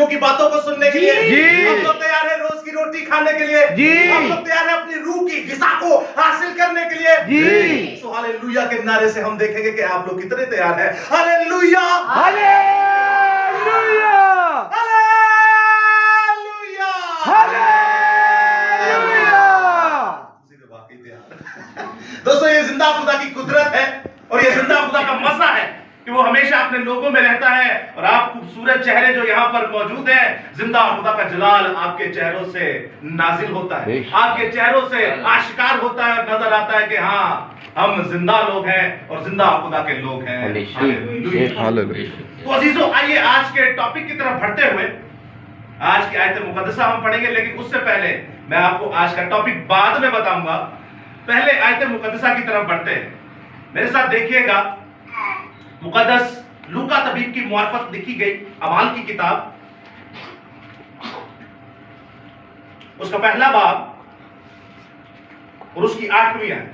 प्रभु की बातों को सुनने के लिए, हम लोग तैयार है रोज की रोटी खाने के लिए, हम लोग तैयार है अपनी रूह की ग़िज़ा को हासिल करने के लिए। सो हालेलुया के नारे से हम देखेंगे कि आप लोग कितने तैयार हैं। Hallelujah, hallelujah, hallelujah, hallelujah. वाकई तैयार। दोस्तों, ये जिंदा खुदा की कुदरत है और ये जिंदा खुदा का मजा है कि वो हमेशा अपने लोगों में रहता है। और आप खूबसूरत चेहरे जो यहाँ पर मौजूद हैं, जिंदा खुदा का जलाल आपके चेहरों से नाजिल होता है, आपके चेहरों से आशिकार होता है और नजर आता है कि हाँ, हम जिंदा लोग हैं और जिंदा खुदा के लोग हैं। तो अजीजों, आइए आज के टॉपिक की तरफ बढ़ते हुए आज की आयत मुकद्दसा हम पढ़ेंगे, लेकिन उससे पहले मैं आपको आज का टॉपिक बाद में बताऊंगा। पहले आयत मुकद्दसा की तरफ बढ़ते हैं। मेरे साथ देखिएगा, मुकद्दस लूका तबीब की मुआरफत लिखी गई अमाल की किताब, उसका पहला बाब और उसकी 8वीं आयत।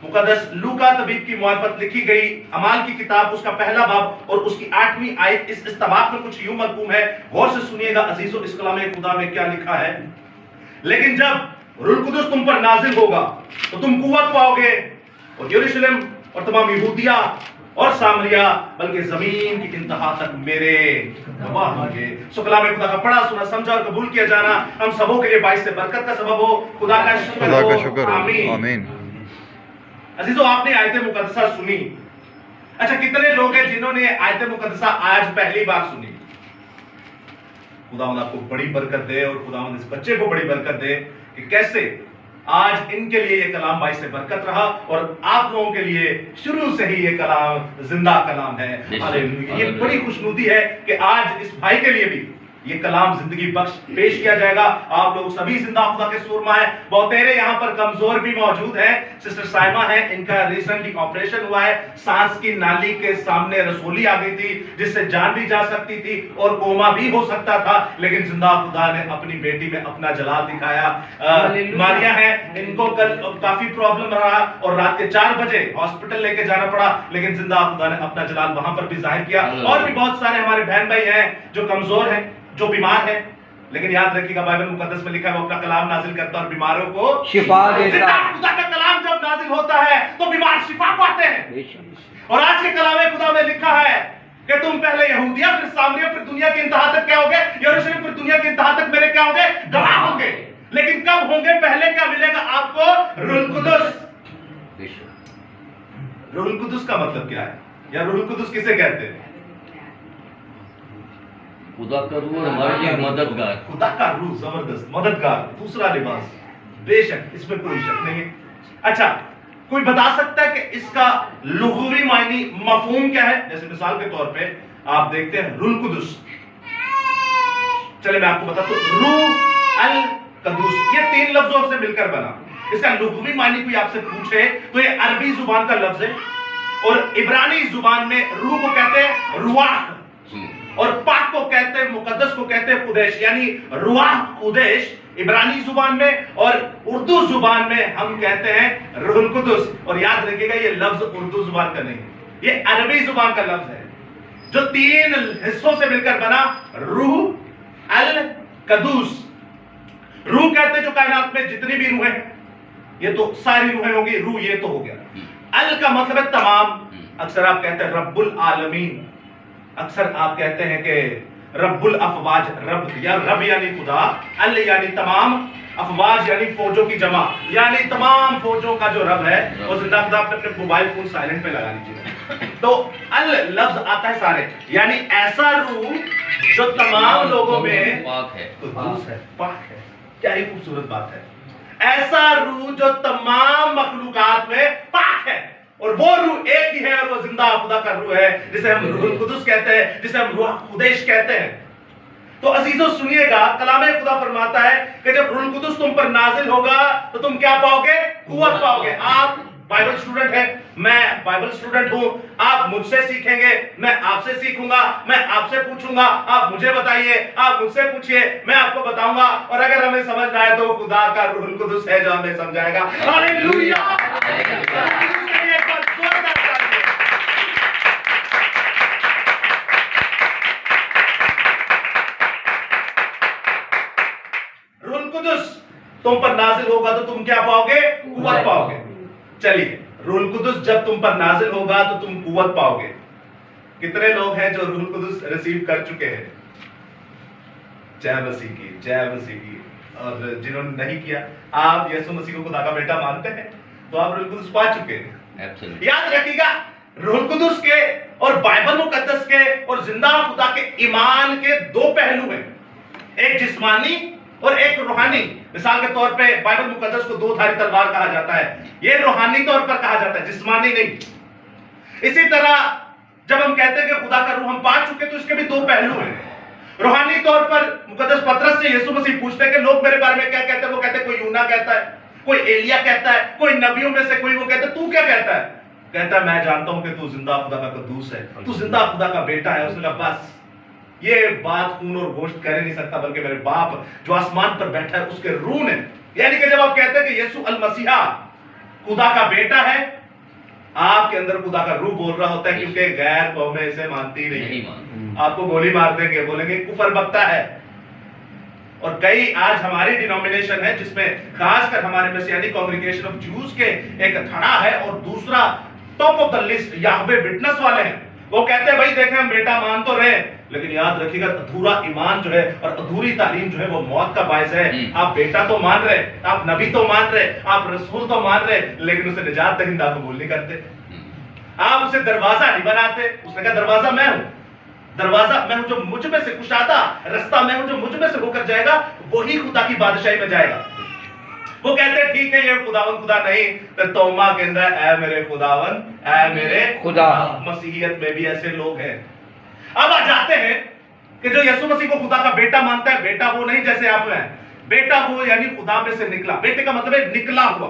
मुकद्दस लूका तबीब की मुआरफत लिखी गई अमाल की किताब, उसका पहला बाब और उसकी 8वीं आयत। इस इस्तबाक में कुछ यूं मज़मून है, गौर से सुनिएगा अजीजों। इस कलाम खुदा में क्या लिखा है? लेकिन जब रूह कुदुस तुम पर नाजिल होगा तो तुम कुव्वत पाओगे और यरूशलेम और तमाम यहूदिया और सामरिया बल्कि जमीन की इंतहा तक मेरे गवाह होंगे। सो कलाम खुदा का पढ़ा, सुना, समझा और कबूल किया जाना हम सबों के लिए बाइस से बरकत का सबब हो। खुदा का शुक्र हो, आमीन। अजीजों, आपने आयत मुकद्दसा सुनी। अच्छा, कितने लोग हैं जिन्होंने आयत मुकद्दसा आज पहली बार सुनी? खुदावंद आपको बड़ी बरकत दे और खुदावंद इस बच्चे को बड़ी बरकत दे कि कैसे आज इनके लिए ये कलाम बाइस से बरकत रहा और आप लोगों के लिए शुरू से ही ये कलाम जिंदा कलाम है। हालेलुया। ये बड़ी खुशनुदी है कि आज इस भाई के लिए भी ये कलाम जिंदगी बख्श पेश किया जाएगा। आप लोग सभी जिंदा खुदा के सुरमा है। बहुतेरे यहाँ पर कमजोर भी मौजूद हैं। सिस्टर साइमा है, इनका रिसेंटली ऑपरेशन हुआ है, सांस की नाली के सामने रसोली आ गई थी जिससे जान भी जा सकती थी और कोमा भी हो सकता था, लेकिन जिंदा खुदा ने अपनी बेटी में अपना जलाल दिखाया। मारिया है, इनको कल काफी प्रॉब्लम रहा और रात के 4 बजे हॉस्पिटल लेके जाना पड़ा, लेकिन जिंदा खुदा ने अपना जलाल वहां पर भी जाहिर किया। और भी बहुत सारे हमारे बहन भाई हैं जो कमजोर हैं, जो बीमार है, लेकिन याद रखिएगा बाइबल मुकद्दस में लिखा है वो अपना कलाम नाजिल करता है और बीमारों को शिफा देता है। खुदा का कलाम जब नाजिल होता है तो बीमार शिफा पाते हैं। और आज के कलाम खुदा में लिखा है कि तुम पहले यहूदिया, फिर सामरिया, फिर दुनिया की इंतहा तक क्या होगे? यरूशलेम, फिर दुनिया की इंतहा तक मेरे क्या होंगे? गवाह होंगे। लेकिन कब होंगे? पहले क्या मिलेगा आपको? रूहुल कुदुस। रूहुल कुदुस का मतलब क्या है, या रूहुल कुदुस किसे कहते हैं? खुदा का रूह हमारे लिए मददगार। खुदा का रूह जबरदस्त मददगार, दूसरा लिबास, बेशक इसमें कोई शक नहीं है। अच्छा, कोई बता सकता है कि इसका लुग़वी मायनी मफहूम क्या है? जैसे मिसाल के तौर पे आप देखते हैं रूहुल कुदुस, चले मैं आपको बताता हूं। रूह अल कदूस, ये 3 लफ्जों से मिलकर बना। इसका लुग़वी मायनी कोई आपसे पूछे तो ये अरबी जुबान का लफ्ज है और इब्रानी जुबान में रूह को कहते हैं रुआह और पाक को कहते हैं, मुकद्दस को कहते हैं कुदैश, यानी रुआह कुदैश इब्रानी जुबान में, और उर्दू जुबान में हम कहते हैं रूहुल कुदुस। और याद रखिएगा ये लफ्ज उर्दू जुबान का नहीं, ये अरबी जुबान का लफ्ज है जो 3 हिस्सों से मिलकर बना। रूह अल कदूस, रूह कहते हैं जो कायनात में जितनी भी रूहें, ये तो सारी रूहें होंगी, रूह ये तो हो गया। अल का मतलब है तमाम, अक्सर आप कहते हैं रब्बुल आलमीन, अक्सर आप कहते हैं कि रब्बुल अफवाज, रब या रब यानी खुदा, अल यानी तमाम, अफवाज यानी फौजों की जमा, यानी तमाम फौजों का जो रब है। वो जिंदा खुदा अपने मोबाइल फोन साइलेंट पे लगा लीजिए तो अल लफ्ज आता है सारे, यानी ऐसा रूह जो तमाम लोगों में पाक है, कुदूस है, पाक है। क्या ही खूबसूरत बात है। ऐसा रूह जो तमाम मखलूकात में पाक है, और वो रूह एक ही है और वो जिंदा खुदा का रूह है जिसे हम रूहुल कुदुस कहते हैं, जिसे हम रूह कुदैश कहते हैं। तो अजीजों सुनिएगा, कलाम खुदा फरमाता है कि जब रूहुल कुदुस तुम पर नाजिल होगा तो तुम क्या पाओगे? कुव्वत पाओगे। आप बाइबल स्टूडेंट है, मैं बाइबल स्टूडेंट हूं, आप मुझसे सीखेंगे, मैं आपसे सीखूंगा, मैं आपसे पूछूंगा, आप मुझे बताइए, आप मुझसे पूछिए, मैं आपको बताऊंगा। और अगर हमें समझ ना आए तो खुदा का रूहुल कुदुस है जो हमें समझाएगा। हालेलुया। कुदुस तुम पर नाजिल होगा तो तुम क्या पाओगे? कुव्वत पाओगे। चलिए, रूहुल कुदुस जब तुम पर नाजिल होगा तो तुम कुव्वत पाओगे। कितने लोग हैं जो रूहुल कुदुस रिसीव कर चुके हैं? जय मसीह की, जय मसीह की। और जिन्होंने नहीं किया, आप यीशु मसीह को खुदा का बेटा मानते हैं तो आप रूहुल कुदुस पा चुके हैं। Absolutely. याद रखिएगा, रूहुल कुदुस के और बाइबल मुकद्दस के और जिंदा खुदा के ईमान के दो पहलू हैं, एक जिस्मानी और एक रूहानी। मिसाल के तौर पे बाइबल मुकद्दस को दो धारी तलवार कहा जाता है, ये रूहानी तौर पर कहा जाता है, जिस्मानी नहीं। इसी तरह जब हम कहते हैं कि खुदा का रूह हम पा चुके तो इसके भी दो पहलू हैं। रूहानी तौर पर मुकद्दस पतरस से यीशु मसीह पूछते हैं कि लोग मेरे बारे में क्या कहते हैं? वो कहते हैं कोई यूना कहता है, कोई एलिया कहता है, कोई नबियों में से कोई। वो कहता है तू क्या कहता है? कहता है मैं जानता हूं कि तू जिंदा खुदा का कद्दूस है, तू जिंदा खुदा का बेटा है। उसने कहा बस ये बात खून और गोश्त कह नहीं सकता, बल्कि मेरे बाप जो आसमान पर बैठा है उसके रूह ने। यानी कि जब आप कहते हैं कि यीशु अल मसीहा खुदा का बेटा है, आपके अंदर खुदा का रूह बोल रहा होता है, क्योंकि गैर कौमें इसे मानती नहीं। आपको गोली मार देंगे, बोलेंगे कुफर बकता है। और कई आज हमारी डिनोमिनेशन है जिसमें खासकर हमारे मसीहानी कांग्रीगेशन ऑफ ज्यूज के एक धड़ा है और दूसरा top of the list Yahweh witness वाले हैं। वो कहते हैं भाई देखें हम बेटा मान तो रहे, लेकिन याद रखिएगा अधूरा ईमान जो है और अधूरी तालीम जो है वो मौत का बायस है। आप बेटा तो मान रहे, आप नबी तो मान रहे, आप रसूल तो मान रहे, लेकिन उसे निजात दहिंदा कबूल नहीं करते। आप उसे दरवाजा नहीं बनाते। उसने कहा दरवाजा मैं हूं, दरवाजा मैं हूं जो मुझ में से कुशादा, रास्ता मैं हूं जो मुझ में से होकर जाएगा वही खुदा की बादशाही में जाएगा। वो कहते हैं ठीक है ये खुदावन खुदा नहीं, तो तौमा कहता है ऐ मेरे खुदावन, ऐ मेरे खुदा। मसीहियत में भी ऐसे लोग हैं। अब आ जाते हैं कि जो यीशु मसीह को खुदा का बेटा मानता है, बेटा वो नहीं जैसे आप हैं, बेटा वो यानी खुदा में से निकला। बेटे का मतलब है निकला हुआ,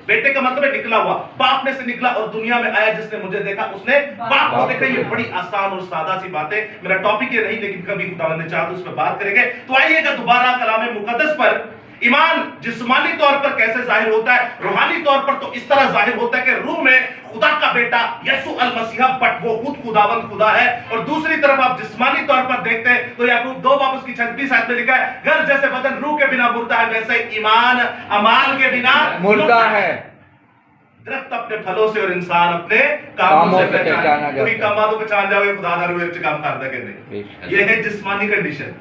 बेटे का मतलब है निकला हुआ, बाप में से निकला और दुनिया में आया। जिसने मुझे देखा उसने बाप को देखा। ये बड़ी आसान और सादा सी बात है, मेरा टॉपिक ये नहीं, लेकिन कभी खुदा ने चाहा तो उस पर बात करेंगे। तो आइएगा दोबारा कलाम मुकद्दस पर। ईमान जिस्मानी तौर पर कैसे जाहिर होता है? रूहानी तौर पर तो इस तरह जाहिर होता है कि रूह में खुदा का बेटा यीशु अल मसीहा, बट वो खुद खुदावंद खुदा है। और दूसरी तरफ आप जिस्मानी तौर पर देखते हैं तो याकूब 2 बाब उसकी 36 आयत में लिखा है, घर जैसे बदन रूह के बिना मुर्दा है, वैसे ईमान अमाल के बिना मुर्दा है। दरख्त अपने फलों से और इंसान अपने कामों से पहचाना। क्योंकि कामा तो पहचान जाओगे खुदा ना रूह काम करता के नहीं। ये है जिस्मानी कंडीशन।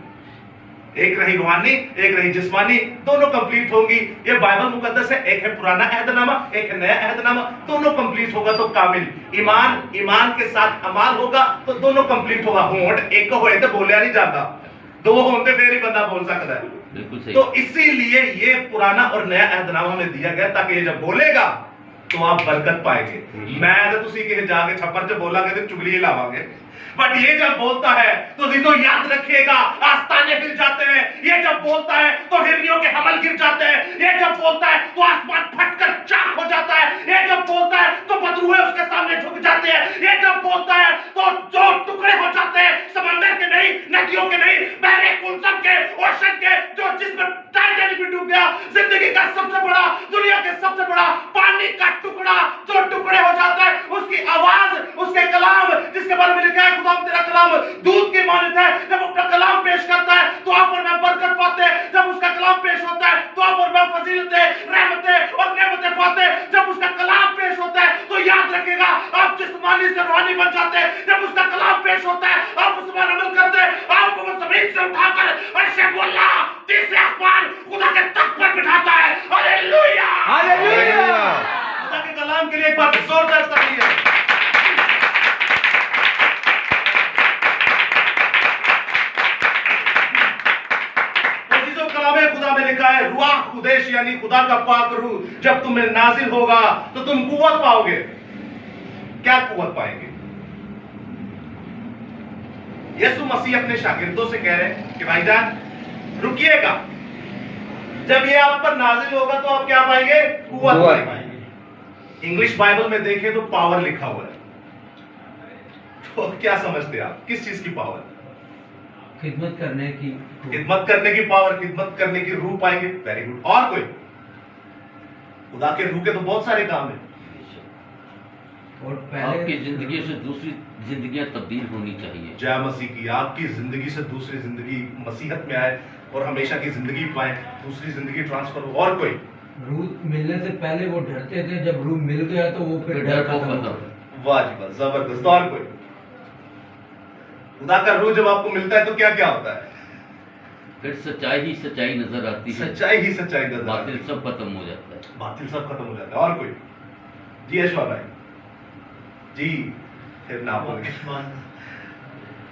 एक रही रूहानी, एक रही जिस्मानी, दोनों कंप्लीट होंगी। ये बाइबल मुकद्दस है, एक है पुराना अहदनामा, एक है नया अहदनामा, दोनों कंप्लीट होगा तो कामिल। ईमान के साथ अमाल होगा तो दोनों कंप्लीट होगा। होंठ एक होए तो बोलिया नहीं जाता, 2 होते फिर ही बंदा बोल सकता है। बिल्कुल सही। तो इसीलिए ये पुराना और नया अहदनामा में दिया गया ताकि ये जब बोलेगा तो आप बरकत पाएंगे। मैं तो तुसी के जाके छप्पर से बोला तो चुगली लावांगे, बट ये जब बोलता है तो जीजो याद रखिएगा आस्ताने गिर जाते हैं। ये जब बोलता है तो हिरनियों के हमल गिर जाते हैं। ये जब बोलता है तो आसमान फटकर चाक हो जाता है। ये जब बोलता है तो बदरूहे उसके सामने झुक जाते हैं। ये जब बोलता है तो जो टुकड़े हो जाते हैं, समंदर के नहीं, नदियों के नहीं, बहरे कुलसम के, ओशन के, जो जिसमें टाइटैनिक भी डूब गया, जिंदगी का सबसे बड़ा, दुनिया के सबसे बड़ा पानी का टुकड़ा जो टुकड़े हो जाता है, उसकी आवाज, उसके कलाम जिसके बारे में लिखा है खुदा तेरा कलाम दूध की मानित है। जब अपना कलाम पेश करता है तो आप और मैं बरकत पाते हैं। जब उसका कलाम पेश होता है तो आप और मैं फजीलतें, रहमतें और नेमतें पाते हैं। जब उसका कलाम पेश होता है तो याद रखिएगा आप जिस्मानी से रूहानी बन जाते हैं। जब उसका कलाम पेश होता है आप उस पर अमल करते हैं। आपको वो जमीन से उठाकर अर्शे बोला तीसरे आसमान खुदा के तख्त पर बिठाता है। Hallelujah, hallelujah. खुदा के कलाम के लिए एक बार जोरदार तालियां। खुदा में लिखा है रुआह कुदैश यानी खुदा का पाक रूह जब तुम्हें नाजिल होगा तो तुम कुव्वत पाओगे। क्या कुव्वत पाएंगे? यीशु मसीह अपने शागिर्दों से कह रहे हैं कि भाईजान रुकिएगा, जब ये आप पर नाजिल होगा तो आप क्या पाएंगे? कुव्वत पाएंगे। इंग्लिश बाइबल में देखें तो पावर लिखा हुआ है। तो क्या समझते हैं आप, किस चीज की पावर? खिदमत करने की पावर, खिदमत करने की रूह पाएंगे। Very good. और कोई? खुदा के रूह के तो बहुत सारे काम हैं। और पहले आपकी जिंदगी से दूसरी जिंदगियां तब्दील होनी चाहिए। जय मसीह की। आपकी जिंदगी से दूसरी जिंदगी मसीहत में आए, और हमेशा की जिंदगी पाए, दूसरी जिंदगी ट्रांसफर हो। और कोई? रूह मिलने से पहले वो डरते थे, जब रूह मिल गया तो वो फिर डर खत्म हो गया। वाह जी वाह, जबरदस्त। और कोई? खुदा का रूह जब आपको मिलता है तो क्या क्या होता है? फिर सच्चाई ही सच्चाई नजर आती है, सच्चाई ही सच्चाई नजर आती बातिल है। सब खत्म हो जाता है। बातिल सब खत्म हो जाता है। और कोई? जी अशफाक भाई जी, फिर ना बोलेंगे।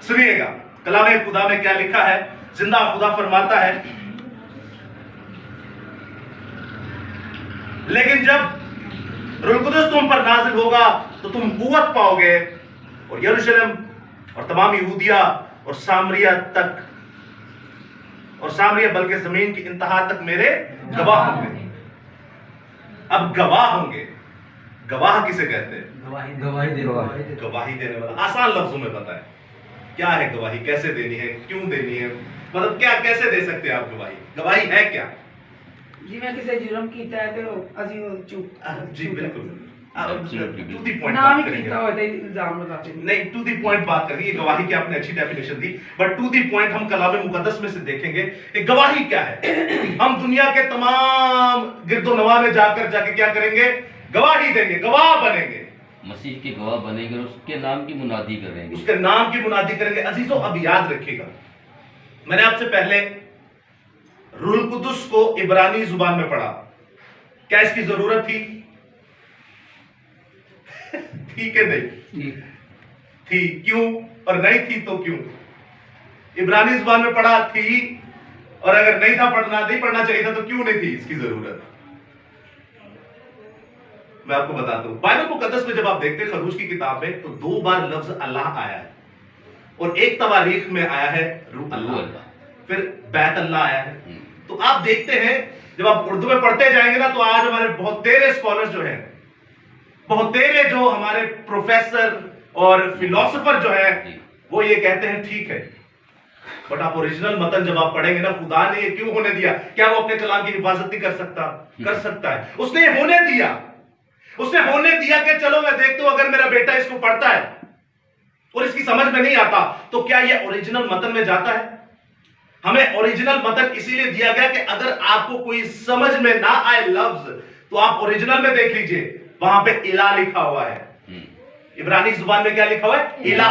सुनिएगा कलाम खुदा में क्या लिखा है। जिंदा खुदा फरमाता है, लेकिन जब रूह कुदस तुम पर नाजिल होगा तो तुम कुव्वत पाओगे और यरूशलेम और तमाम यहूदिया और सामरिया तक, और सामरिया बल्कि जमीन की इंतहा तक मेरे गवाह होंगे। अब गवाह होंगे, गवाह किसे कहते हैं? गवाही देने वाले। गवाही देने वाला। आसान लफ्जों में बताएं क्या है गवाही, कैसे देनी है, क्यों देनी है, मतलब क्या कैसे दे सकते हैं आप गवाही? गवाही है क्या? जिवें किसी जुर्म कीता है तो ਅਸੀਂ ਉਹ ਚੁੱਪ जी बिल्कुल, Absolutely. टू दी पॉइंट ਨਾ बात ਵੀ करेंगे। ਕੀਤਾ होता इल्जाम लगाते हैं। नहीं, टू दी पॉइंट बात करेंगे। गवाही की आपने अच्छी डेफिनेशन दी, बट टू दी पॉइंट हम कलाम मुकद्दस में से देखेंगे कि गवाही क्या है। हम दुनिया के तमाम गिरदोनवा में जाके क्या करेंगे? गवाही देंगे, गवाह बनेंगे, मसीह के गवाह बनेंगे और उसके नाम की मुनादी करेंगे। उसके नाम की मुनादी करेंगे। अजीजों अब याद रखिएगा, मैंने आपसे पहले रूह कुदुस को इब्रानी जुबान में पढ़ा। क्या इसकी जरूरत थी? थी कि नहीं थी? क्यों? और नहीं थी तो क्यों? इब्रानी जुबान में पढ़ा थी, और अगर नहीं था पढ़ना, नहीं पढ़ना चाहिए था तो क्यों नहीं थी इसकी जरूरत? मैं आपको बताता हूं। बाइबल मुकद्दस में जब आप देखते हैं खरूज की किताब में, तो 2 बार लफ्ज अल्लाह आया है, और एक तवारीख में आया है रूह अल्लाह, फिर बैत अल्लाह आया है। तो आप देखते हैं जब आप उर्दू में पढ़ते जाएंगे ना, तो आज हमारे बहुत तेरे स्कॉलर्स जो हैं, बहुत तेरे जो हमारे प्रोफेसर और फिलोसोफर जो है, वो ये कहते हैं ठीक है, बट आप ओरिजिनल मतन जब आप पढ़ेंगे ना, खुदा ने ये क्यों होने दिया? क्या वो अपने कलाम की हिफाजत नहीं कर सकता? कर सकता है। उसने ये होने दिया, उसने होने दिया कि चलो मैं देखता हूं अगर मेरा बेटा इसको पढ़ता है और इसकी समझ में नहीं आता तो क्या ये ओरिजिनल मतन में जाता है? हमें ओरिजिनल मतन इसीलिए दिया गया कि अगर आपको कोई समझ में ना आए लफ्ज, तो आप ओरिजिनल में देख लीजिए, वहां पे इला लिखा हुआ है। इब्रानी जुबान में क्या लिखा हुआ है? इला।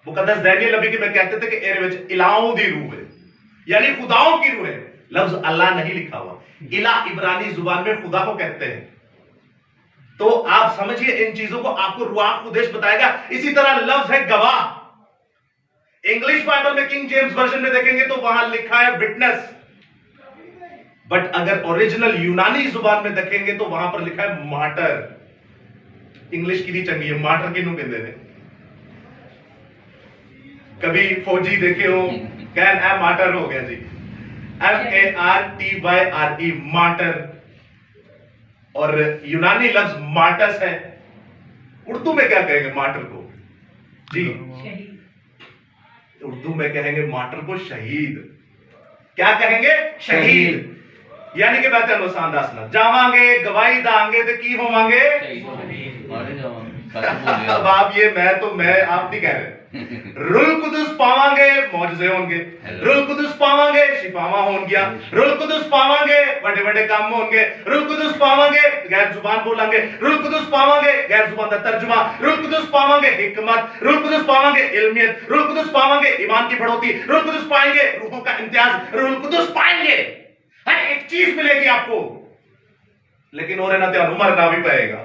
मुकद्दस डैनियल नबी के में कहते थे कि एरे विच इलाओं दी रूह है, यानी खुदाओं की रूह है। लफ्ज अल्लाह नहीं लिखा हुआ। इला इब्रानी जुबान में खुदा को कहते हैं। तो आप समझिए इन चीजों को, आपको रुआह कुदैश बताएगा। इसी तरह लफ्ज है गवाह। इंग्लिश बाइबल में किंग जेम्स वर्जन में देखेंगे तो वहां लिखा है विटनेस, बट अगर ओरिजिनल यूनानी जुबान में देखेंगे तो वहां पर लिखा है मार्टर। इंग्लिश की नहीं चंगी है, मार्टर किनू कहते हैं? कभी फौजी देखे हो? कैन ए मार्टर हो गया जी, MARTYRE, मार्टर। और यूनानी लफ्ज मार्टस है। उर्दू में क्या कहेंगे मार्टर को? जी उर्दू में कहेंगे मार्टर को शहीद। क्या कहेंगे? शहीद। यानी कि बात है जावांगे गवाही दांगे तो की होवांगे। अब आप ये मैं आप नहीं कह रहे। रूह कुदुस पावांगे, मौजज़े होंगे। रूह कुदुस पावांगे, शिफावां होंगियां। रूह कुदुस पावांगे, बड़े बड़े काम होंगे। रूह कुदुस पावांगे, गैर जुबान बोलांगे। रूह कुदुस पावांगे, गैर जुबान का तर्जुमा। रूह कुदुस पावांगे, हिकमत। रूह कुदुस पावांगे, इल्मियत। रूह कुदुस पावांगे, ईमान की बढ़ोतरी। रूह कुदुस पाएंगे, रूहों का इम्तियाज। रूह कुदुस पाएंगे, हर एक चीज मिलेगी आपको, लेकिन और ना त्यान उमर ना भी पाएगा।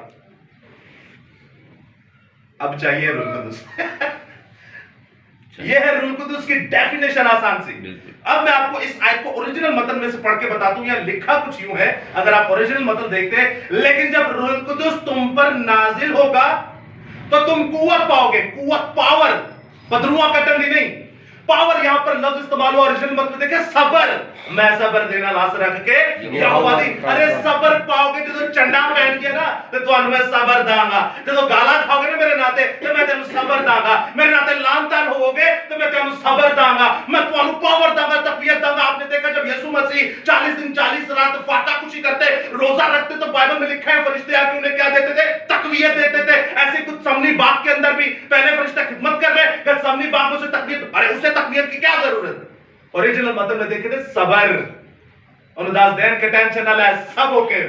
अब चाहिए रूह कुदुस। यह है रूह कुदुस की डेफिनेशन आसान सी। अब मैं आपको इस आयत को ओरिजिनल मतन में से पढ़ के बताता हूं। यहां लिखा कुछ यूं है, अगर आप ओरिजिनल मतन देखते हैं, लेकिन जब रूह कुदुस तुम पर नाजिल होगा तो तुम कुव्वत पाओगे। कुव्वत, पावर, बदरुआ का टंडी नहीं, पावर। यहां पर लफ्ज इस्तेमाल हुआ ओरिजिनल मत में देखे, सबर। मैं सबर देना लाश रख के यहोवा दी। अरे सबर पाओगे जो चंडा पहन के ना तो ਤੁਹਾਨੂੰ मैं सबर दांगा। जो गाला खाओगे ना मेरे नाते तो मैं तेन सबर दांगा। मेरे नाते लानतान होगे तो मैं तेन सबर दांगा। मैं ਤੁਹਾਨੂੰ पावर दांगा, तकवीयत दांगा। आपने देखा जब यीशु मसीह 40 दिन 40 रात फाका कुशी करते, रोजा रखते, तो बाइबल में लिखा है फरिश्ते आके उन्हें क्या देते थे? तकवीयत देते थे। ऐसे कुछ समनी बाग के अंदर भी पहले फरिश्ते खिदमत कर रहे, गतसमनी बाग में से तकवीयत। अरे उसे तकवीयत की क्या जरूरत है? ओरिजिनल मतलब में देखे थे सबर उनदास देन के टेंशन ना ले सब ओके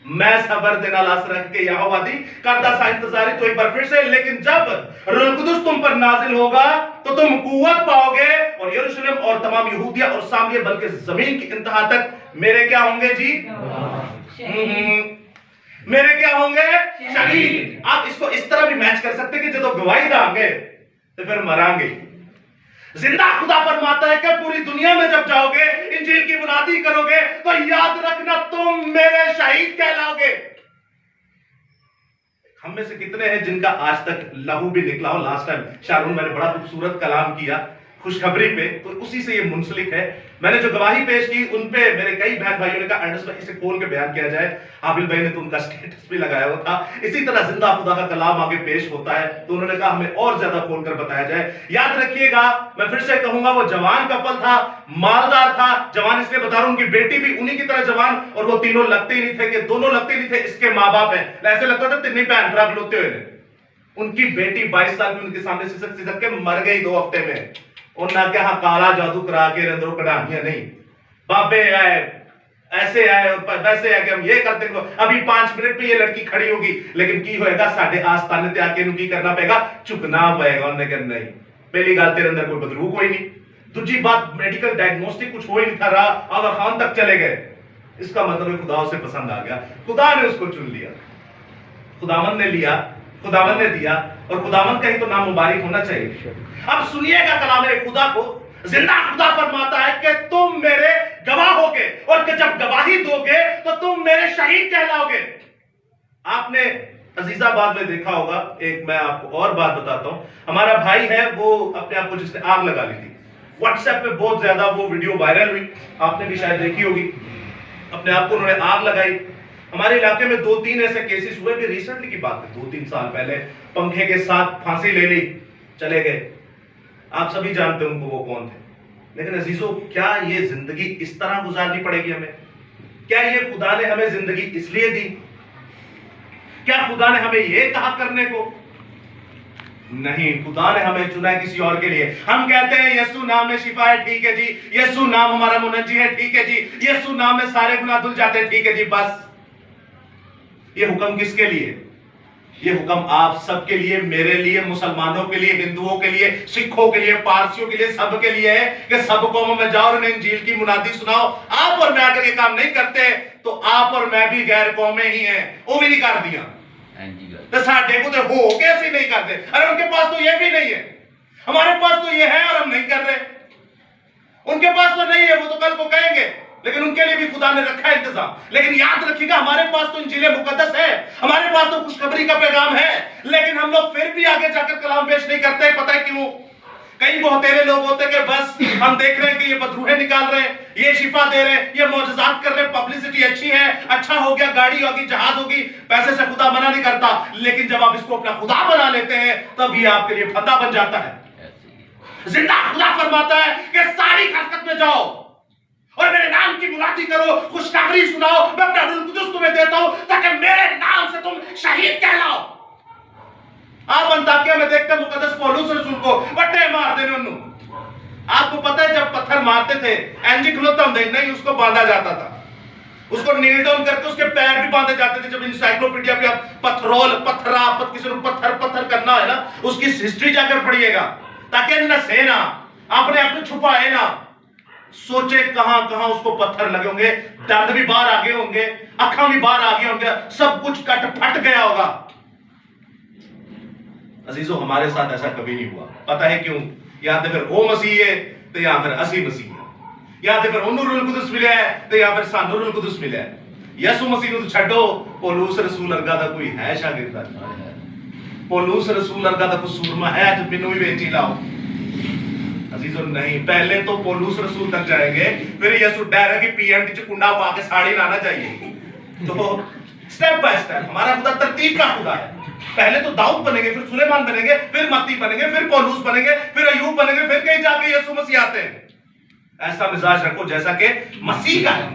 मैं सबर देना लास रख के यहोवादी करता सा इंतजारी तो एक बार फिर से लेकिन जब रूह कुदुस तुम पर नाजिल होगा तो तुम कुव्वत पाओगे और यरूशलेम और तमाम यहूदिया और सामरिया बल्कि जमीन की इंतहा तक मेरे क्या होंगे जी मेरे क्या होंगे शहीद। आप इसको इस तरह भी मैच कर सकते कि जो गवाही देंगे तो फिर मरांगे। जिंदा खुदा फरमाता है कि पूरी दुनिया में जब जाओगे इंजील की बुनियादी करोगे तो याद रखना तुम मेरे शहीद कहलाओगे। हम में से कितने हैं जिनका आज तक लहू भी निकला हो? लास्ट टाइम शारून मैंने बड़ा खूबसूरत कलाम किया खुशखबरी पे, तो उसी से ये मुंसलिक है। मैंने जो गवाही पेश की उन पे मेरे कई बहन भाइयों ने कहा अंडर्स इसे खोल के बयान किया जाए। आबिल भाई ने तो उनका स्टेटस भी लगाया हुआ था। इसी तरह जिंदा खुदा का कलाम आगे पेश होता है तो उन्होंने कहा हमें और ज्यादा खोलकर बताया जाए। याद रखिएगा, मैं फिर से कहूंगा, वो जवान कपल था, मालदार था। जवान इसलिए बता रहा हूं, उनकी बेटी भी उन्हीं की तरह जवान, और वो तीनों लगते ही नहीं थे कि दोनों लगते नहीं थे इसके माँ बाप हैं। ऐसे लगता था तीन बहन भरा खलोते हुए। उनकी बेटी 22 साल की उनके सामने सिसक सिसक के मर गई 2 हफ्ते में। उन्होंने क्या काला जादू करा के अंदरों कढ़ानियां नहीं, बाबे आए ऐसे आए और वैसे आए कि हम ये करते हैं। अभी 5 मिनट में ये लड़की खड़ी होगी, लेकिन की होएगा साढ़े आस्थाने ते आके की करना पेगा, चुकना पेगा। उन्होंने कहा नहीं, पहली गल तेरे अंदर कोई बदलू कोई नहीं। दूसरी बात, मेडिकल डायग्नोस्टिक कुछ हो ही नहीं था रहा, आगा खान तक चले गए। इसका मतलब खुदा उसे पसंद आ गया, खुदा ने उसको चुन लिया, खुदावन ने लिया, खुदावन ने दिया, और खुदावन का ही तो नाम मुबारक होना चाहिए। अब सुनिएगा कलाम खुदा को। जिंदा खुदा फरमाता है कि तुम मेरे गवाह होगे और कि जब गवाही दोगे तो तुम मेरे शहीद कहलाओगे। आपने अजीजाबाद में देखा होगा, एक मैं आपको और बात बताता हूं। हमारा भाई है, वो अपने आप को जिसने आग लगा ली थी, व्हाट्सएप पे बहुत ज्यादा वो वीडियो वायरल हुई, आपने भी शायद देखी होगी। अपने आप को उन्होंने आग लगाई। हमारे इलाके में 2-3 ऐसे केसेस हुए भी, रिसेंटली की बात है, 2-3 साल पहले पंखे के साथ फांसी ले ली, चले गए। आप सभी जानते हैं उनको, वो कौन थे। लेकिन अजीजों, क्या ये जिंदगी इस तरह गुजारनी पड़ेगी हमें? क्या ये खुदा ने हमें जिंदगी इसलिए दी? क्या खुदा ने हमें ये कहा करने को? नहीं, खुदा ने हमें चुना है किसी और के लिए। हम कहते हैं यीशु नाम में शिफा है, ठीक है जी, यीशु नाम हमारा मुनज्जी है, ठीक है जी, यीशु नाम में सारे गुनाह धुल जाते हैं, ठीक है जी। बस ये हुक्म किसके लिए? ये हुक्म आप सबके लिए, मेरे लिए, मुसलमानों के लिए, हिंदुओं के लिए, सिखों के लिए, पारसियों के लिए, सबके लिए है कि सब कौमों में जाओ और उन्हें इंजील की मुनादी सुनाओ। आप और मैं अगर ये काम नहीं करते तो आप और मैं भी गैर कौमें ही हैं। वो भी नहीं कर दिया तो साढ़े को तो हो कैसे नहीं करते? अरे उनके पास तो ये भी नहीं है, हमारे पास तो ये है और हम नहीं कर रहे। उनके पास तो नहीं है, वो तो कल को कहेंगे, लेकिन उनके लिए भी खुदा ने रखा है इंतजाम। लेकिन याद रखिएगा, हमारे पास तो इंजील मुकद्दस है, हमारे पास तो खुशखबरी का पैगाम है, लेकिन हम लोग फिर भी आगे जाकर कलाम पेश नहीं करते। पता है क्यों? कई बहुतेरे लोग होते कि बस हम देख रहे हैं कि ये बदरूहें निकाल रहे हैं, ये शिफा दे रहे हैं, ये मौजज़ात कर रहे हैं, पब्लिसिटी अच्छी है, अच्छा हो गया, गाड़ी होगी, जहाज होगी, पैसे से खुदा मना नहीं करता। लेकिन जब आप इसको अपना खुदा बना लेते हैं तब ये आपके लिए फंदा बन जाता है। जिंदा खुदा फरमाता है कि सारी खलकत में जाओ और मेरे नाम की मुनादी करो, खुशखबरी सुनाओ, मैं अपना रूह कुदुस तुम्हें देता हूं ताकि मेरे नाम से तुम शहीद कहलाओ। आप अंताकिया में देखते मुकद्दस पौलुस रसूल को बट्टे मार देने उन्होंने। आपको पता है जब पत्थर मारते थे एंजी खलोता नहीं, उसको बांधा जाता था, उसको नील डाउन करके उसके पैर भी बांधे जाते थे। जब इंसाइक्लोपीडिया पे आप पत्थरोल पत्थरा किसी को पत्थर पत्थर करना है ना, उसकी हिस्ट्री जाकर पढ़िएगा ताकि नसे ना, अपने आप में छुपाए ना। सोचे कहां कहां उसको पत्थर लगे होंगे, दंद भी बाहर आ गए होंगे, अखा भी बाहर आ गए होंगे, सब कुछ कट फट गया होगा। अजीजों, हमारे साथ ऐसा कभी नहीं हुआ। पता है क्यों? या तो फिर वो मसीह है तो या फिर असी मसीह है, या तो फिर उन्होंने रूह कुदुस मिले है तो या फिर सानू रूह कुदुस मिले है। यसु मसीह को तो छड्डो, पौलुस रसूल अरगा दा कोई है शागिर्द? पौलुस रसूल अरगा दा कोई सूरमा है अज मैनू भी बेची लाओ? अजीजों नहीं, पहले तो पौलुस रसूल तक जाएंगे, फिर यसु डायरेक्ट ही पीएमटी च कुंडा पा के साड़ी लाना चाहिए। तो स्टेप बाय स्टेप हमारा खुदा तरतीब का खुदा है। पहले तो दाऊद बनेंगे, फिर सुलेमान बनेंगे, फिर मत्ती बनेंगे, फिर पौलुस बनेंगे, फिर अयूब बनेंगे, फिर कहीं जाके यीशु मसीह आते हैं। ऐसा मिजाज रखो जैसा कि मसीह का है।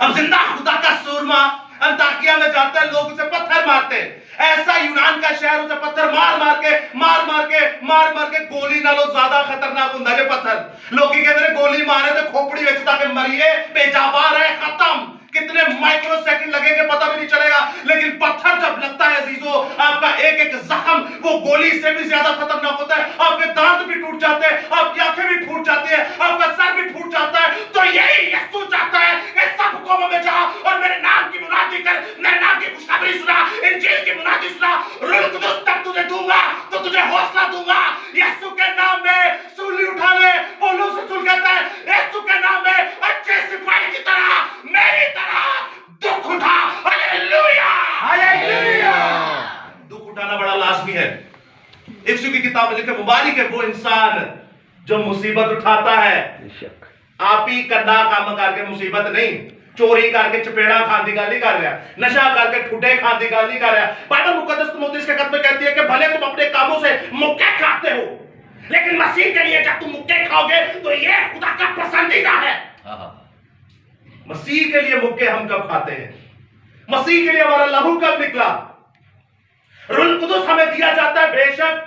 अब जिंदा खुदा का सूरमा अंताकिया में जाता है, लोग उसे पत्थर मारते हैं। ऐसा यूनान का शहर, उसे पत्थर मार मार के गोली नालों ज्यादा खतरनाक होता है पत्थर। लोग कहते हैं गोली मारे तो खोपड़ी बेच ताकि मरिए, बेजाबार है, खत्म। कितने माइक्रो सेकंड लगेंगे पता भी नहीं चलेगा, लेकिन पत्थर जब लगता है अजीजों, आपका एक एक जख्म वो गोली से भी ज्यादा खतरनाक होता है। आपके दांत भी टूट जाते हैं, आपकी आंखें भी फूट जाती है, आपका सर भी फूट जाता है। तो यही यीशु चाहता है कि सब कौमों में जा और मेरे नाम की मुनादी कर, मेरे नाम की खुशखबरी सुना, इंजील की मुनादी सुना। रूह कुदुस तब तुझे दूंगा तो तुझे हौसला दूंगा। यीशु के नाम में सूली उठा ले। पौलुस रसूल कहता है यीशु के नाम में अच्छे सिपाही की तरह, मेरी दुख उठा। Hallelujah, hallelujah. दुख उठाना बड़ा लाजमी है। यीशु की किताब में लिखे मुबारक है वो इंसान जो मुसीबत उठाता है। आप ही करना काम करके मुसीबत नहीं, चोरी करके चपेड़ा खाने गाली कर रहा, नशा करके ठुडे खाने गाली कर रहा। बाइबल मुकद्दस तीमुथियुस के खत में कहती है कि भले तुम अपने कामों से मुक्के खाते हो, लेकिन मसीह के लिए जब तुम मुक्के खाओगे तो ये खुदा का पसंदीदा है। मसीह के लिए मुक्के हम कब खाते हैं? मसीह के लिए हमारा लहू कब निकला? रूह कुदुस हमें दिया जाता है। बेशक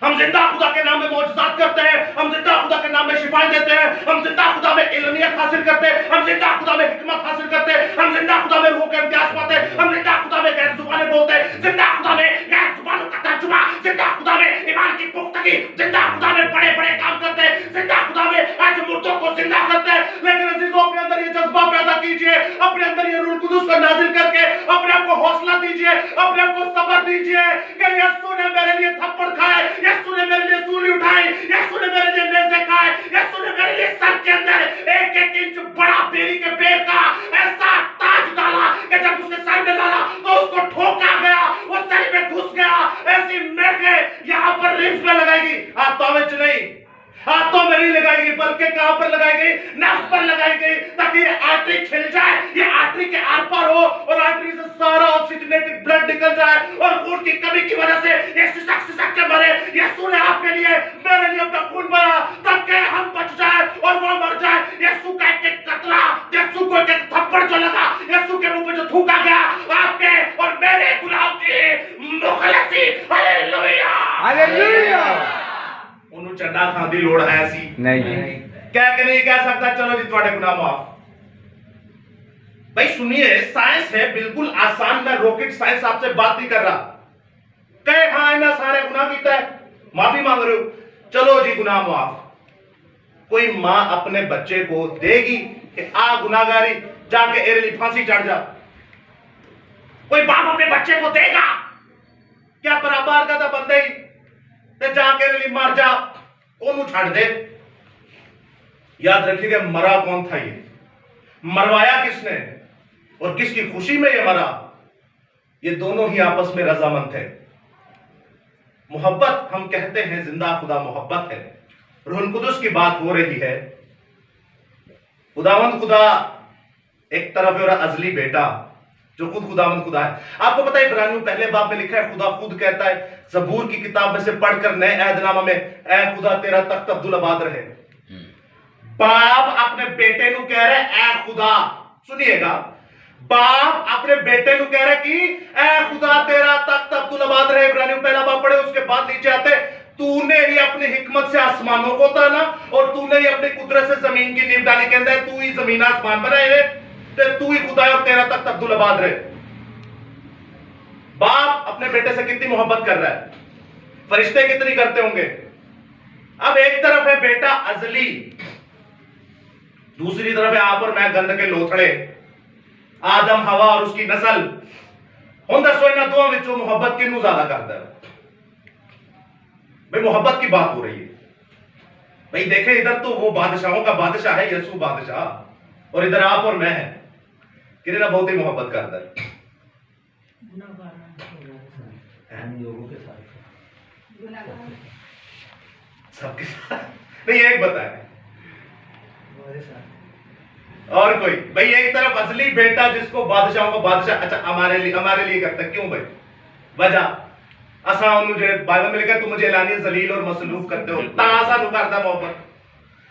हम जिंदा खुदा के नाम में मौजूदात करते हैं, हम जिंदा खुदा के नाम में शिफाएं देते हैं, हम जिंदा खुदा में इल्मियत हासिल करते हैं, हम जिंदा खुदा में हिकमत हासिल करते हैं, हम जिंदा खुदा में रूह का इम्तियाज पाते हैं, हम जिंदा खुदा में गैर जुबानें बोलते हैं, जिंदा खुदा में गैर जुबानों का तर्जुमा, जिंदा खुदा में ईमान की पुख्तगी, जिंदा खुदा में बड़े बड़े काम करते हैं, जिंदा खुदा में आज मुर्दों को जिंदा करते हैं। लेकिन अजीजों, अपने अंदर ये जज्बा पैदा कीजिए, अपने अंदर ये रूह कुदुस को नाजिल करके अपने आप को हौसला दीजिए, अपने आप को सब्र दीजिए कि यीशु ने मेरे लिए थप्पड़ खाए, यीशु ने मेरे लिए सूली उठाई, यीशु ने मेरे लिए नेज़े खाए, यीशु ने मेरे लिए सर के अंदर एक एक इंच बड़ा बेरी के पेड़ का ऐसा ताज डाला कि जब उसने सर में डाला तो उसको ठोका गया, वो सर में घुस गया। ऐसी मेरे यहाँ पर रिब्स में लगाएगी, हाथों में नहीं, हाथों में नहीं लगाएगी, बल्कि कहां पर लगाएगी? नफ्स पर लगाएगी, ताकि ये आर्टरी छिल जाए, ये आर्टरी के आर पार हो और आर्टरी से सारा ऑक्सीजनेटेड ब्लड निकल जाए और खून की कमी की वजह से ये सिसक के मरे। यीशु ने आपके लिए, मेरे लिए अपना खून बहा ताकि हम बच जाए और वो मर जाए। यीशु का एक एक कतरा, यीशु को एक एक थप्पड़ जो लगा, यीशु के मुंह पे जो थूका गया, आपके और मेरे गुनाहों की मुखलसी। Hallelujah, hallelujah. उन्होंने चंडा खांदी लोड़ है ऐसी नहीं क्या कि नहीं कह सकता चलो जी तुम्हारे गुनाह माफ। भाई सुनिए, साइंस है बिल्कुल आसान, मैं रॉकेट साइंस आपसे बात नहीं कर रहा। कहे हाँ ना सारे गुनाह कीता है, माफी मांग रहे हो, चलो जी गुनाह माफ। कोई मां अपने बच्चे को देगी कि आ गुनाहगारी जाके एरली फांसी चढ़ जा? कोई बाप अपने बच्चे को देगा क्या? बराबर का था बंदे ही ते जाके एरली मर जा, ओनू छड़ दे। याद रखिएगा मरा कौन था, ये मरवाया किसने और किसकी खुशी में ये मरा? ये दोनों ही आपस में रजामंद थे। मोहब्बत हम कहते हैं, जिंदा खुदा मोहब्बत है। रूह कुदुस की बात हो रही है। खुदावंद खुदा एक तरफ है और अजली बेटा जो खुद खुदावंद खुदा है। आपको पता है इब्रानियों पहले बाब में लिखा है, खुदा खुद कहता है ज़बूर की किताब में से पढ़कर नए अहदनामा में, ऐ खुदा तेरा तख्त अब्दुल आबाद रहे। बाप अपने बेटे नु कह रहे ऐ खुदा, सुनिएगा, बाप अपने बेटे नु कह रहे कि ऐ खुदा तेरा तख्त अब्दुल आबाद रहे। इब्रानियों पहला बाब पढ़े, उसके बाद नीचे आते, तूने ही अपनी हिकमत से आसमानों को ताना और तूने ही अपनी कुदरत से जमीन की नींव डाली। कहता है तू ही जमीन आसमान बनाए है, तू ही खुदा है और तेरा तख्त अब्दुल आबाद रहे। बाप अपने बेटे से कितनी मोहब्बत कर रहा है, फरिश्ते कितनी करते होंगे। अब एक तरफ है बेटा अजली, दूसरी तरफ है आप और मैं गंद के लोथड़े, आदम हवा और उसकी नस्ल। हुण दसो इन्हां दोवां विचों मोहब्बत किनू ज्यादा करता है? भाई मोहब्बत की बात हो रही है। भाई देखें, इधर तो वो बादशाहों का बादशाह है यीशु बादशाह, और इधर आप और मैं हैं, कितना बहुत ही मोहब्बत करता है। सबके साथ नहीं, एक बताए और कोई? भाई एक तरफ असली बेटा जिसको बादशाहों का बादशाह, अच्छा हमारे लिए करता, क्यों भाई? वजह असा जेडे बाइबल में लिखा, तुम मुझे एलानी जलील और मसलूफ करते हो, तासा नु करदा मोहब्बत।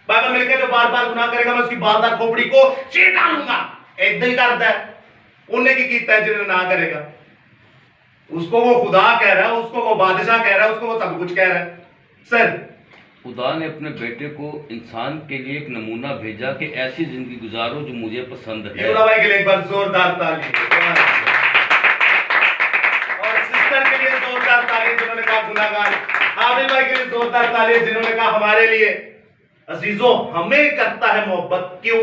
बाइबल में लिखा जो बार बार गुनाह करेगा मैं उसकी बालदार खोपड़ी को चीर डालूंगा, एकदम ही करता है। उन्हें की कीता है जिन्हें ना करेगा। उसको वो खुदा कह रहा है, उसको वो बादशाह कह रहा है, उसको वो सब कुछ कह रहा है। सर, खुदा ने अपने बेटे को इंसान के लिए एक नमूना भेजा कि ऐसी जिंदगी गुजारो जो मुझे पसंद है। यूरा भाई के लिए एक बार जोरदार ताली, और सिस्टर के लिए जोरदार ताली जिन्होंने कहा गुनाहगार। आबिल भाई के लिए जोरदार ताली जिन्होंने कहा हमारे लिए। अजीजों, हमें करता है मोहब्बत क्यों?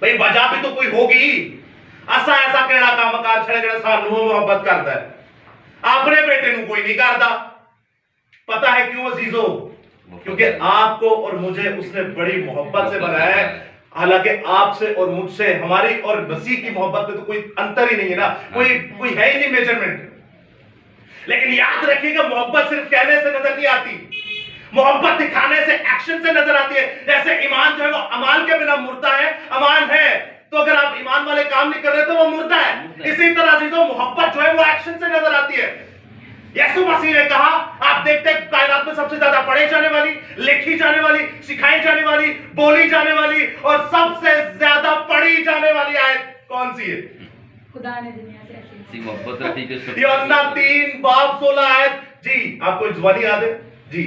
भाई वजह भी तो कोई होगी। असा ऐसा केड़ा काम कार छड़े जेड़ा सानू मोहब्बत करता है, अपने बेटे नू कोई नहीं करता। पता है क्यों अजीजों? क्योंकि आपको और मुझे उसने बड़ी मोहब्बत से बनाया है। हालांकि आपसे और मुझसे, हमारी और मसीह की मोहब्बत में तो कोई अंतर ही नहीं है ना, कोई है ही नहीं मेजरमेंट। लेकिन याद रखिएगा, मोहब्बत सिर्फ कहने से नजर नहीं आती, मोहब्बत दिखाने से, एक्शन से नजर आती है। जैसे ईमान जो है वो अमाल के बिना मुर्दा है, अमान है तो अगर आप ईमान वाले काम नहीं कर रहे तो वो मुर्दा है। इसी तरह अजीजों, मोहब्बत जो है वो एक्शन से नजर आती है। यीशु मसीह ने कहा, आप देखते हैं कायनात में सबसे ज्यादा पढ़े जाने वाली, लिखी जाने वाली, सिखाई जाने वाली, बोली जाने वाली और सबसे ज्यादा पढ़ी जाने वाली आयत कौन सी है? खुदा ने दुनिया से ऐसी मोहब्बत रखी कि सब यूहन्ना 3:16 आयत। जी, आपको जुबानी याद है? जी।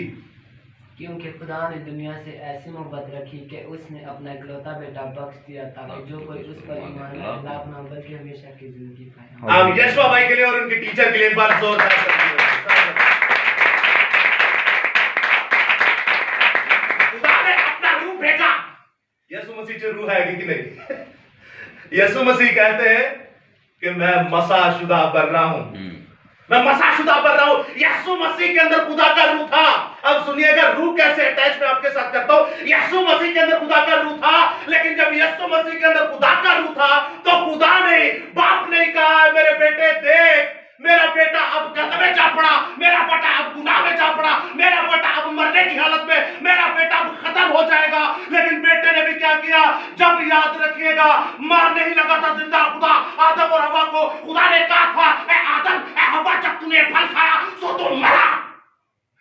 क्योंकि खुदा ने दुनिया से ऐसी मोहब्बत रखी कि उसने अपना इकलौता बेटा बख्श दिया ताकि जो कोई उस पर ईमान लाए लाभ ना बल्कि हमेशा की जिंदगी पाए। आप यशवा भाई के लिए और उनके टीचर के लिए एक बार जोरदार खुदा ने अपना रूह भेजा। यीशु मसीह जो रूह है कि नहीं? यीशु मसीह कहते हैं कि मैं मसाशुदा कर रहा हूं, मैं मसाशुदा कर रहा हूं। यीशु मसीह के अंदर खुदा का रूह था। अब सुनिएगा रूह कैसे अटैच मैं आपके साथ करता हूं। यीशु मसीह के अंदर खुदा का रूह था, लेकिन जब यीशु मसीह के अंदर खुदा का रूह था तो खुदा ने, बाप ने कहा, मेरे बेटे देख, मेरा बेटा अब गंद में जा पड़ा, मेरा बेटा अब गुनाह में जा पड़ा, मेरा बेटा अब मरने की हालत में, मेरा बेटा अब खत्म हो जाएगा। लेकिन बेटे ने भी क्या किया? जब याद रखिएगा, मारने ही लगा था जिंदा खुदा आदम और हवा को। खुदा ने कहा था, ए आदम, ए हवा, जब तूने फल खाया सो तुम मरा।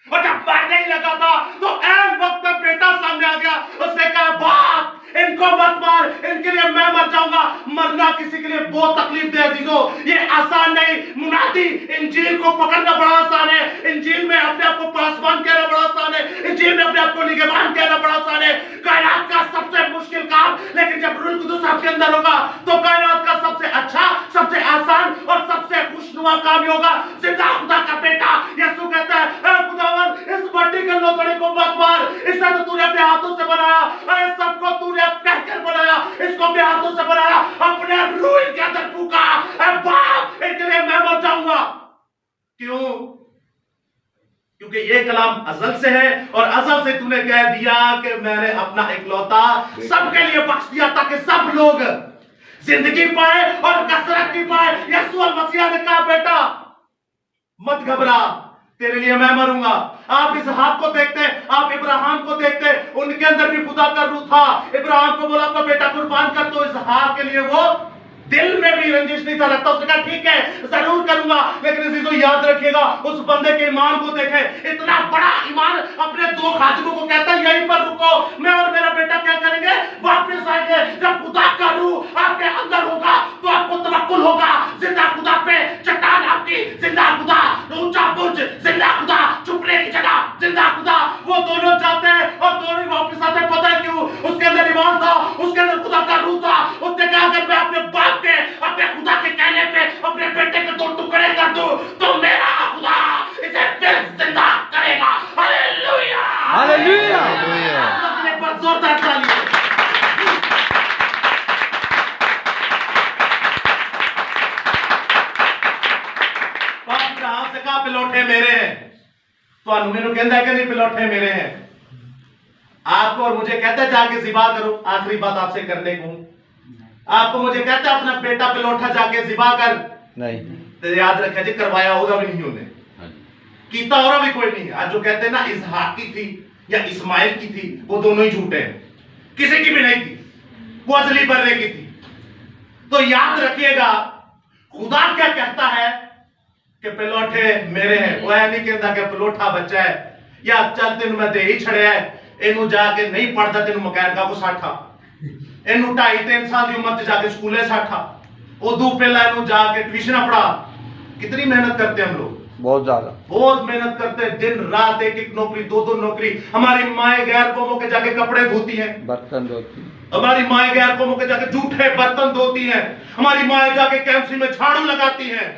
और जब मारने ही लगा था तो ऐन वक्त में बेटा सामने आ गया। उसने कहा, बाप इनको मत मार, इनके लिए मैं मर जाऊंगा। मरना किसी के लिए बहुत तकलीफ दे अजीजों, ये आसान नहीं। मुनादी इंजील को पकड़ना बड़ा आसान है, इंजील में अपने आप को पासवान कहना बड़ा आसान है, इंजील में अपने आप को निगहबान कहना बड़ा आसान है। कायनात का सबसे मुश्किल काम, लेकिन जब रूह कुदूस आपके अंदर होगा तो कायनात का सबसे अच्छा, सबसे आसान और सबसे खुशनुमा काम होगा। जिंदा खुदा का बेटा यीशु कहता है, ए खुदावन, इस मट्टी के लोथड़े को मत मार, इसे तो तूने अपने हाथों से बनाया, अरे सबको तूने कहकर बनाया, इसको अपने हाथों से बनाया, अपने रूह के अंदर फूका। बाप, इनके लिए मैं मर जाऊंगा। क्यों? क्योंकि ये कलाम अज़ल से है और अज़ल से तूने कह दिया कि मैंने अपना इकलौता सबके लिए बख्श दिया ताकि सब लोग जिंदगी पाए और कसरत की पाए। यीशु मसीह ने कहा, बेटा मत घबरा, तेरे लिए मैं मरूंगा। आप इसहाक को देखते हैं, आप इब्राहिम को देखते हैं, उनके अंदर भी खुदा का रूह था। इब्राहिम को बोला अपना बेटा कुर्बान कर, तो इसहाक के लिए वो दिल में भी रंजिश नहीं था रखता। उसने कहा ठीक है जरूर करूंगा। लेकिन अजीजों याद रखिएगा, उस बंदे के ईमान को देखें, इतना बड़ा ईमान अपने दो खादिमों को कहता है यहीं पर रुको, मैं और मेरा बेटा क्या करेंगे? वापस आएंगे। जब खुदा का रूह आपके अंदर होगा तो आपको तवक्कुल होगा। जिंदा खुदा पे चट्टान आपकी, जिंदा खुदा, ऊंचा बुर्ज, जिंदा खुदा, छुपने की जगह, जिंदा खुदा, वो दोनों जाते हैं और दोनों वापस आते हैं। पता है क्यों? उसके अंदर ईमान था, उसके अंदर खुदा का रूह था। उसने कहा अगर मैं अपने बाप के, अपने खुदा के कहने पे अपने बेटे के दो टुकड़े कर दूं तो मेरा खुदा इसे फिर जिंदा करेगा। Hallelujah, hallelujah. एक बार जोरदार ताली। बाप कहां से कहा पिलोठे मेरे हैं, तो मैंने कहता है कि नहीं पिलोठे मेरे हैं। आपको और मुझे कहता है जाके ज़िबा करो। आखिरी बात आपसे करने को, आपको मुझे कहता है अपना बेटा पिलोठा जाके ज़िबा कर, नहीं तो याद रखा जी करवाया होगा भी नहीं उन्हें, कीता और भी कोई नहीं है। आज जो कहते हैं ना इसहाक की थी या इस्माइल की थी, वो दोनों ही झूठे हैं, किसी की भी नहीं थी, वो असली बर्रे की थी। तो याद रखिएगा खुदा क्या कहता है कि पिलोठे मेरे हैं। वो है नहीं कहता कि पिलोठा बच्चा है या चल तेन मैं दे ही छड़िया है, इनू जाके नहीं पढ़ता तेन मकैनिका को साठा, इनू 2.5-3 साल की उम्र च जाके स्कूले साठा, उर्दू पे लाइनों जाके ट्यूशन पढ़ा। कितनी मेहनत करते हैं हम लोग, बहुत ज्यादा, बहुत मेहनत करते हैं, दिन रात एक एक नौकरी, दो दो नौकरी। हमारी माएं गैर कौमों के जाके कपड़े धोती हैं, बर्तन धोती, हमारी माएं गैर कौमों के जाके जूठे बर्तन धोती हैं, हमारी माएं जाके कैंपसी में झाड़ू लगाती हैं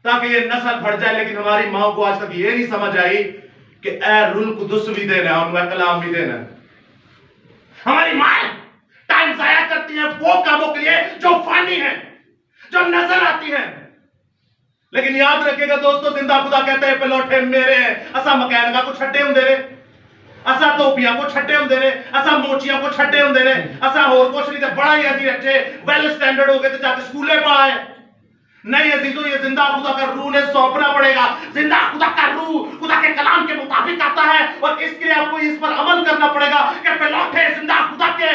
ताकि ये नस्ल बढ़ जाए। लेकिन हमारी माओ को आज तक ये नहीं समझ आई कि ए रुल कुदस भी देना है और कलाम भी देना है। हमारी माएं टाइम जाया करती हैं वो कामों के लिए जो फानी है, जो नजर आती है। लेकिन याद रखिएगा दोस्तों, जिंदा खुदा कहते हैं पलोठे मेरे हैं, असा मकैनिका को छड्डे हुंदे ने, असा धोबियां को छड्डे हुंदे ने, असा मोचियां को छड्डे हुंदे ने, असा होर कुछ नहीं ते बड़ा ही अजी अच्छे वेल स्टैंडर्ड हो गए तो जाके स्कूले पाए। नहीं अजीजों, ये जिंदा खुदा का रूह ने सौंपना पड़ेगा। जिंदा खुदा का रूह खुदा के कलाम के मुताबिक आता है और इसके लिए आपको इस पर अमल करना पड़ेगा कि पलोठे जिंदा खुदा के,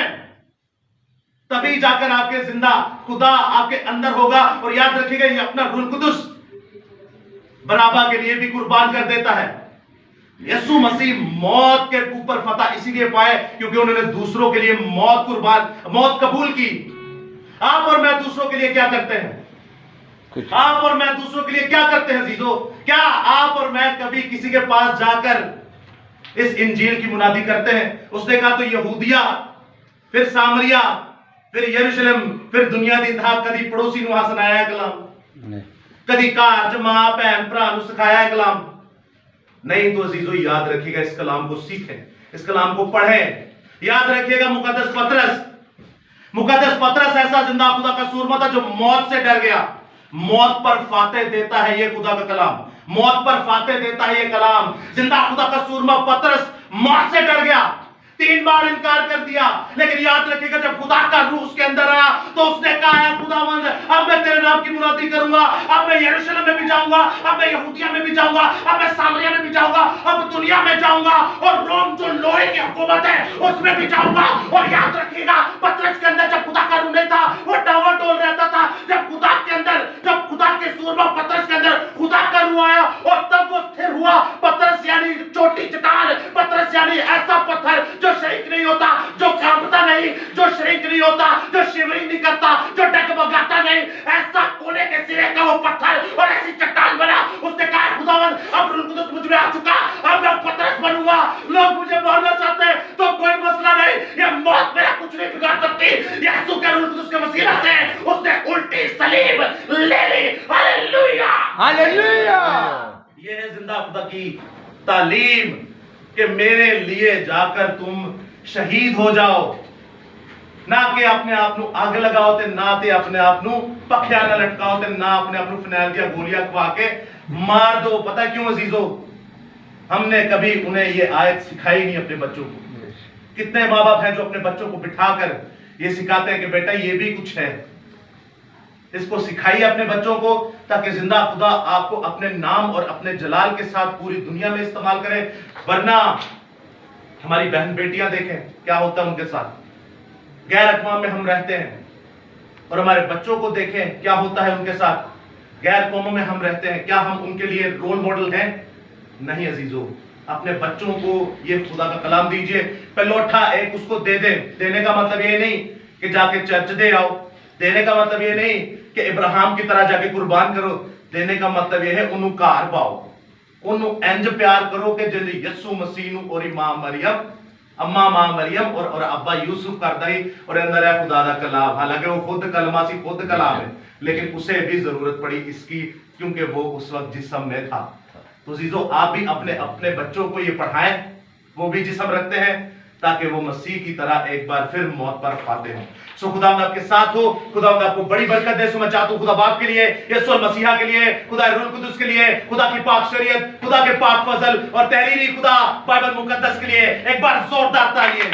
तभी जाकर आपके जिंदा खुदा आपके अंदर होगा। और याद रखिएगा, ये अपना रूह कुदस बराबा के लिए भी कुर्बान कर देता है। यीशु मसीह मौत के ऊपर फतह इसीलिए पाए क्योंकि उन्होंने दूसरों के लिए मौत कबूल की। आप और मैं दूसरों के लिए क्या करते हैं? आप और मैं दूसरों के लिए क्या करते हैं अजीजों? क्या आप और मैं कभी किसी के पास जाकर इस इंजील की मुनादी करते हैं? उसने कहा तो यहूदिया, फिर सामरिया, फिर यरूशलेम, फिर दुनिया दी था, कदी पड़ोसी नु सुनाया कलाम, कदी घर च मां भैन भरा नु सिखाया कलाम नहीं। तो अजीजों याद रखिएगा, इस कलाम को सीखें, इस कलाम को पढ़ें। याद रखिएगा, मुकद्दस पतरस ऐसा जिंदा खुदा का सूरमा था जो मौत से डर गया। मौत पर फातेह देता है ये खुदा का कलाम, मौत पर फातेह देता है ये कलाम। जिंदा खुदा का सूरमा पतरस मौत से डर गया, 3 बार इनकार कर दिया। लेकिन याद रखिएगा, जब खुदा का रूह उसके अंदर आया तो उसने कहा है खुदावंद, अब मैं तेरे नाम की मुनादी करूंगा, अब मैं यरूशलेम में भी जाऊंगा, अब मैं यहूदिया में भी जाऊंगा, अब मैं सामरिया में भी जाऊंगा, अब दुनिया में जाऊंगा और रोम जो लोहे की हुकूमत है उसमें भी जाऊंगा। और याद रखिएगा, पतरस के अंदर जब खुदा का रूह नहीं था वो डावाडोल रहता था। जब खुदा के अंदर, जब खुदा के सूरमा पतरस के अंदर खुदा का रूह आया और तब वो स्थिर हुआ। पतरस यानी छोटी चट्टान, पतरस यानी ऐसा पत्थर जो शरीक नहीं होता, जो कांपता नहीं, जो शरीक नहीं होता, जो शिवरिंग नहीं करता, जो डगमगाता नहीं, ऐसा कोने के सिरे का वो पत्थर और ऐसी चट्टान बना। उसने कहा खुदावंद, अब रूह कुदस मुझ में आ चुका, अब मैं पतरस बनूंगा। लोग मुझे मारना चाहते हैं तो कोई मसला नहीं, ये मौत मेरा कुछ नहीं बिगाड़ सकती। यीशु के रूह कुदस के वसीला से उसने उल्टी सलीब ले ली। Hallelujah, hallelujah. ये है जिंदा खुदा की तालीम कि मेरे लिए जाकर तुम शहीद हो जाओ, ना कि अपने आप नु आग लगाओ ते ना ते अपने आप नु पखिया ना लटकाओ ते ना अपने आप नु फिनाइल की गोलियां खवा के मार दो। पता क्यों अजीजों? हमने कभी उन्हें ये आयत सिखाई नहीं अपने बच्चों को। कितने माँ बाप हैं जो अपने बच्चों को बिठाकर ये सिखाते हैं कि बेटा ये भी कुछ है, इसको सिखाइए अपने बच्चों को ताकि जिंदा खुदा आपको अपने नाम और अपने जलाल के साथ पूरी दुनिया में इस्तेमाल करे। वरना हमारी बहन बेटियां देखें क्या होता है उनके साथ, गैर अक़वाम में हम रहते हैं और हमारे बच्चों को देखें क्या होता है उनके साथ, गैर कौमों में हम रहते हैं। क्या हम उनके लिए रोल मॉडल हैं? नहीं अजीजों, अपने बच्चों को ये खुदा का कलाम दीजिए। पलोठा एक उसको दे दें। देने का मतलब ये नहीं कि जाके चर्च दे आओ, देने का मतलब ये नहीं कि इब्राहिम की तरह जाके कुर्बान करो। देने का मतलब ये है उन्हों कार पाओ, उन्हों इंज प्यार करो कि जिंद यीशु मसीह नु और मां मरियम, अम्मा मां मरियम और अब्बा यूसुफ करदा ही और अंदर है खुदा दा कलाम। हालांकि वो खुद कलमा सी, खुद कलाम है, लेकिन उसे भी जरूरत पड़ी इसकी क्योंकि वो उस वक्त जिस्म में था। तो जीजो आप भी अपने अपने बच्चों को ये पढ़ाएं, वो भी जिस्म रखते हैं ताकि वो मसीह की तरह एक बार फिर मौत पर फाते हों। सो खुदावंद आपके साथ हो, खुदावंद आपको बड़ी बरकत दे। सो मैं चाहता हूं खुदा बाप के लिए, यीशु मसीहा के लिए, खुदा रूह कुदस के लिए, खुदा की पाक शरीयत, खुदा के पाक फजल और तहरीरी खुदा बाइबल मुकद्दस के लिए एक बार जोरदार तालियां।